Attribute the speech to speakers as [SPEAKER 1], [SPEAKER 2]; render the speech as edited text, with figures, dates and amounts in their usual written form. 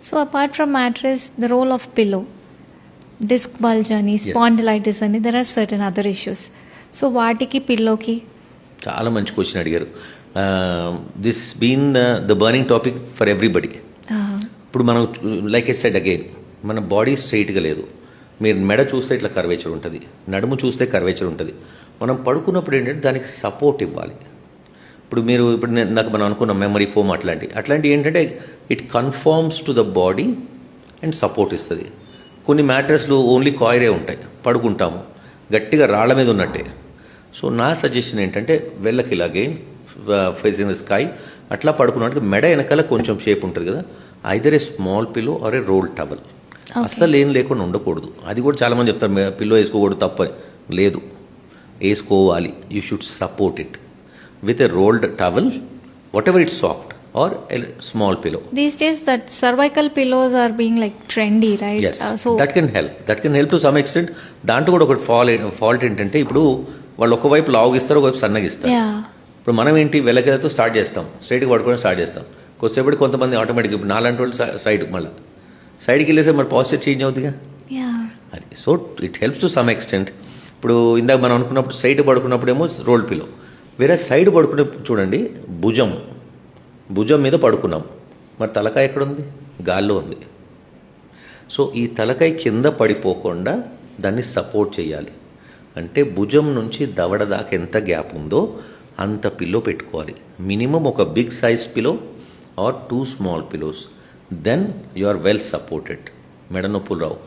[SPEAKER 1] So apart from mattress the role of pillow, disc bulge అని, spondylitis అని, there are certain other issues. So వాటికి పిల్లోకి
[SPEAKER 2] చాలా మంచి క్వశ్చన్ అడిగారు. This been the burning topic for everybody. ఇప్పుడు మనం లైక్ ఐ సెడ్ అగైన్, మన బాడీ స్ట్రైట్గా లేదు. మీరు మెడ చూస్తే ఇట్లా కర్వేచర్ ఉంటుంది, నడుము చూస్తే కర్వేచర్ ఉంటుంది. మనం పడుకున్నప్పుడు ఏంటంటే దానికి సపోర్ట్ ఇవ్వాలి. ఇప్పుడు నాకు మనం అనుకున్నాం మెమరీ ఫోమ్ అట్లాంటివి ఏంటంటే it confirms to the body and support ఇస్తుంది. కొన్ని మ్యాట్రెస్లు ఓన్లీ కాయిరే ఉంటాయి, పడుకుంటాము గట్టిగా రాళ్ల మీద ఉన్నట్టే. సో నా సజెషన్ ఏంటంటే వెళ్ళకి అగైన్ ఫేసింగ్ ద స్కై అట్లా పడుకున్నట్టు మెడ వెనకాల కొంచెం షేప్ ఉంటుంది కదా, either a small pillow or a roll towel. అస్సలు ఏం లేకుండా ఉండకూడదు. అది కూడా చాలామంది చెప్తారు పిల్లో వేసుకోకూడదు, తప్పని లేదు, వేసుకోవాలి. You should support it with a rolled towel, what ever it's soft or a small pillow.
[SPEAKER 1] These days that cervical pillows are being like trendy, right?
[SPEAKER 2] Yes, that can help to some extent. దాంట్లో కూడా ఒకటి fault ఏంటంటే ఇప్పుడు వాళ్ళు ఒకవైపు లావుగిస్తారు, ఒకవైపు సన్నగిస్తారు. ఇప్పుడు మనం ఏంటి వెలగలతో స్టార్ట్ చేస్తాం, స్ట్రైట్గా పడుకోవడం స్టార్ట్ చేస్తాం. కొద్దిసేపటి కొంతమంది ఆటోమేటిక్గా ఇప్పుడు నాలాంటి వాళ్ళు సైడ్ మళ్ళీ సైడ్కి వెళ్ళేసే మరి పాస్చర్ చేంజ్ అవుతుందిగా. అది so it helps to some extent. ఇప్పుడు ఇందాక మనం అనుకున్నప్పుడు సైడ్ పడుకున్నప్పుడు ఏమో రోల్ పిల్లో, వేరే సైడ్ పడుకునే చూడండి భుజం మీద పడుకున్నాం, మరి తలకాయ ఎక్కడుంది? గాల్లో ఉంది. సో ఈ తలకాయ కింద పడిపోకుండా దాన్ని సపోర్ట్ చేయాలి. అంటే భుజం నుంచి దవడ దాకా ఎంత గ్యాప్ ఉందో అంత పిల్లో పెట్టుకోవాలి. మినిమం ఒక big size pillow or 2 small pillows, then you are well supported. మెడ నొప్పులు రావు.